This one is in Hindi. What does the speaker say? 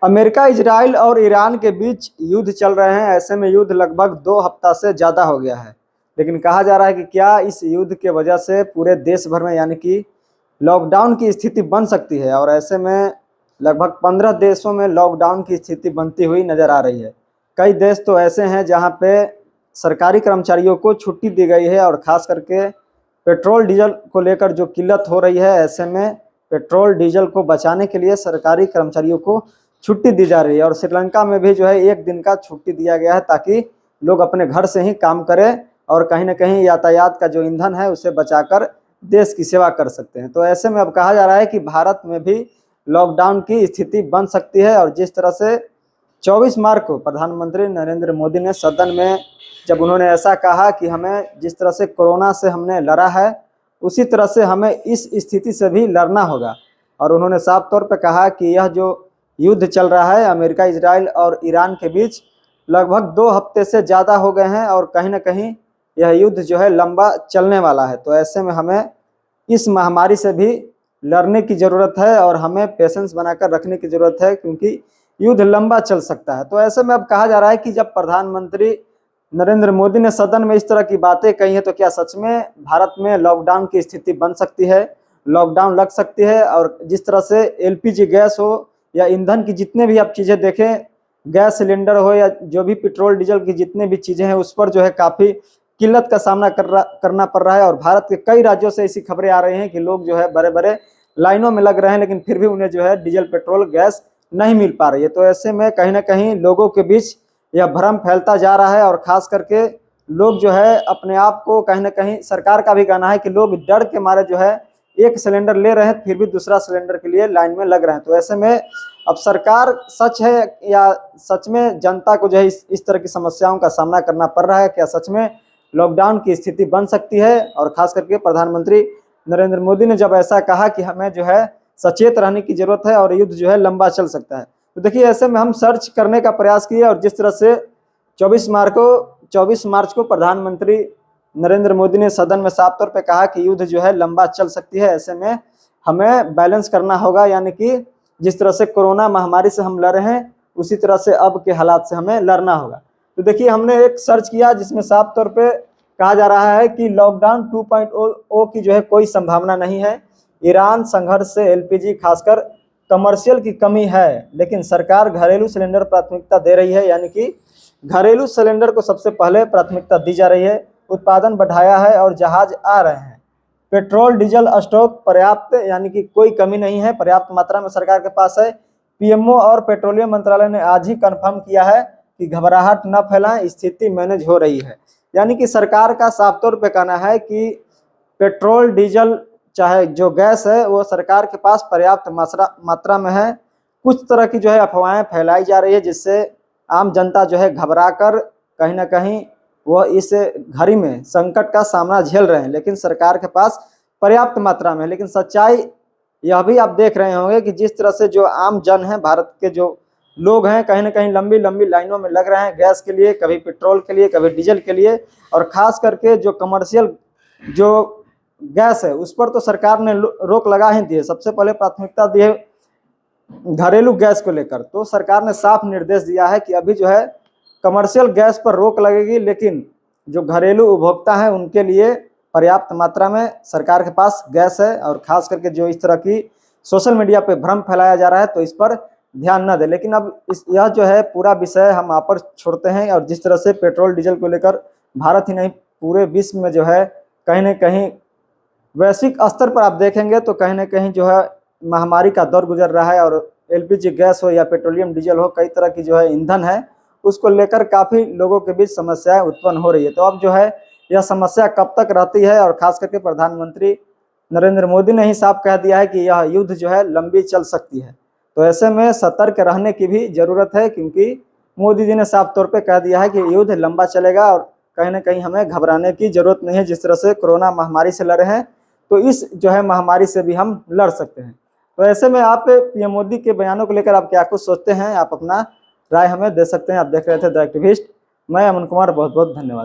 अमेरिका, इजराइल और ईरान के बीच युद्ध चल रहे हैं। ऐसे में युद्ध लगभग 2 हफ्ता से ज़्यादा हो गया है। लेकिन कहा जा रहा है कि क्या इस युद्ध के वजह से पूरे देश भर में यानी कि लॉकडाउन की स्थिति बन सकती है। और ऐसे में लगभग 15 देशों में लॉकडाउन की स्थिति बनती हुई नज़र आ रही है। कई देश तो ऐसे हैं जहाँ पे सरकारी कर्मचारियों को छुट्टी दी गई है और ख़ास करके पेट्रोल डीजल को लेकर जो किल्लत हो रही है, ऐसे में पेट्रोल डीजल को बचाने के लिए सरकारी कर्मचारियों को छुट्टी दी जा रही है। और श्रीलंका में भी जो है 1 दिन का छुट्टी दिया गया है ताकि लोग अपने घर से ही काम करें और कहीं ना कहीं यातायात का जो ईंधन है उसे बचाकर देश की सेवा कर सकते हैं। तो ऐसे में अब कहा जा रहा है कि भारत में भी लॉकडाउन की स्थिति बन सकती है। और जिस तरह से 24 मार्च को प्रधानमंत्री नरेंद्र मोदी ने सदन में जब उन्होंने ऐसा कहा कि हमें जिस तरह से कोरोना से हमने लड़ा है उसी तरह से हमें इस स्थिति से भी लड़ना होगा। और उन्होंने साफ तौर पर कहा कि यह जो युद्ध चल रहा है अमेरिका, इजराइल और ईरान के बीच लगभग 2 हफ्ते से ज़्यादा हो गए हैं और कहीं ना कहीं यह युद्ध जो है लंबा चलने वाला है। तो ऐसे में हमें इस महामारी से भी लड़ने की ज़रूरत है और हमें पेशेंस बनाकर रखने की ज़रूरत है क्योंकि युद्ध लंबा चल सकता है। तो ऐसे में अब कहा जा रहा है कि जब प्रधानमंत्री नरेंद्र मोदी ने सदन में इस तरह की बातें कही हैं तो क्या सच में भारत में लॉकडाउन की स्थिति बन सकती है, लॉकडाउन लग सकती है। और जिस तरह से एलपीजी गैस हो या ईंधन की जितने भी आप चीज़ें देखें, गैस सिलेंडर हो या जो भी पेट्रोल डीजल की जितने भी चीज़ें हैं उस पर जो है काफ़ी किल्लत का सामना करना पड़ रहा है। और भारत के कई राज्यों से ऐसी खबरें आ रही हैं कि लोग जो है बड़े बड़े लाइनों में लग रहे हैं लेकिन फिर भी उन्हें जो है डीजल, पेट्रोल, गैस नहीं मिल पा रही है। तो ऐसे में कहीं ना कहीं लोगों के बीच यह भ्रम फैलता जा रहा है और ख़ास करके लोग जो है अपने आप को कहीं ना कहीं, सरकार का भी कहना है कि लोग डर के मारे जो है एक सिलेंडर ले रहे हैं फिर भी दूसरा सिलेंडर के लिए लाइन में लग रहे हैं। तो ऐसे में अब सरकार सच है या सच में जनता को जो है इस तरह की समस्याओं का सामना करना पड़ रहा है, क्या सच में लॉकडाउन की स्थिति बन सकती है। और ख़ास करके प्रधानमंत्री नरेंद्र मोदी ने जब ऐसा कहा कि हमें जो है सचेत रहने की ज़रूरत है और युद्ध जो है लंबा चल सकता है। तो देखिए ऐसे में हम सर्च करने का प्रयास किए और जिस तरह से 24 मार्च को प्रधानमंत्री नरेंद्र मोदी ने सदन में साफ तौर पे कहा कि युद्ध जो है लंबा चल सकती है। ऐसे में हमें बैलेंस करना होगा, यानी कि जिस तरह से कोरोना महामारी से हम लड़ रहे हैं उसी तरह से अब के हालात से हमें लड़ना होगा। तो देखिए हमने एक सर्च किया जिसमें साफ तौर पे कहा जा रहा है कि लॉकडाउन 2.0 की जो है कोई संभावना नहीं है। ईरान संघर्ष से एलपीजी खासकर कमर्शियल की कमी है, लेकिन सरकार घरेलू सिलेंडर प्राथमिकता दे रही है, यानी कि घरेलू सिलेंडर को सबसे पहले प्राथमिकता दी जा रही है। उत्पादन बढ़ाया है और जहाज आ रहे हैं। पेट्रोल डीजल स्टॉक पर्याप्त, यानी कि कोई कमी नहीं है, पर्याप्त मात्रा में सरकार के पास है। पीएमओ और पेट्रोलियम मंत्रालय ने आज ही कंफर्म किया है कि घबराहट न फैलाएं, स्थिति मैनेज हो रही है। यानी कि सरकार का साफ तौर पे कहना है कि पेट्रोल डीजल चाहे जो गैस है वो सरकार के पास पर्याप्त मात्रा में है। कुछ तरह की जो है अफवाहें फैलाई जा रही है जिससे आम जनता जो है घबरा कर कहीं ना कहीं वह इस घड़ी में संकट का सामना झेल रहे हैं, लेकिन सरकार के पास पर्याप्त मात्रा में है। लेकिन सच्चाई यह भी आप देख रहे होंगे कि जिस तरह से जो आम जन है, भारत के जो लोग हैं, कहीं ना कहीं लंबी लंबी लाइनों में लग रहे हैं गैस के लिए, कभी पेट्रोल के लिए, कभी डीजल के लिए। और ख़ास करके जो कमर्शियल जो गैस है उस पर तो सरकार ने रोक लगा ही दी है। सबसे पहले प्राथमिकता दी है घरेलू गैस को लेकर, तो सरकार ने साफ निर्देश दिया है कि अभी जो है कमर्शियल गैस पर रोक लगेगी, लेकिन जो घरेलू उपभोक्ता हैं उनके लिए पर्याप्त मात्रा में सरकार के पास गैस है। और ख़ास करके जो इस तरह की सोशल मीडिया पे भ्रम फैलाया जा रहा है तो इस पर ध्यान न दें। लेकिन अब यह जो है पूरा विषय हम आप पर छोड़ते हैं। और जिस तरह से पेट्रोल डीजल को लेकर भारत ही नहीं पूरे विश्व में जो है कहीं ना कहीं वैश्विक स्तर पर आप देखेंगे तो कहीं ना कहीं जो है महामारी का दौर गुजर रहा है। और एलपीजी गैस हो या पेट्रोलियम डीजल हो, कई तरह की जो है ईंधन है उसको लेकर काफ़ी लोगों के बीच समस्याएं उत्पन्न हो रही है। तो अब जो है यह समस्या कब तक रहती है, और ख़ास करके प्रधानमंत्री नरेंद्र मोदी ने ही साफ कह दिया है कि यह युद्ध जो है लंबी चल सकती है। तो ऐसे में सतर्क रहने की भी ज़रूरत है क्योंकि मोदी जी ने साफ तौर पे कह दिया है कि युद्ध लंबा चलेगा और कहीं ना कहीं हमें घबराने की ज़रूरत नहीं है। जिस तरह से कोरोना महामारी से लड़े हैं तो इस जो है महामारी से भी हम लड़ सकते हैं। तो ऐसे में आप पीएम मोदी के बयानों को लेकर आप क्या कुछ सोचते हैं, आप अपना राय हमें दे सकते हैं। आप देख रहे थे द एक्टिविस्ट, मैं अमन कुमार, बहुत बहुत धन्यवाद।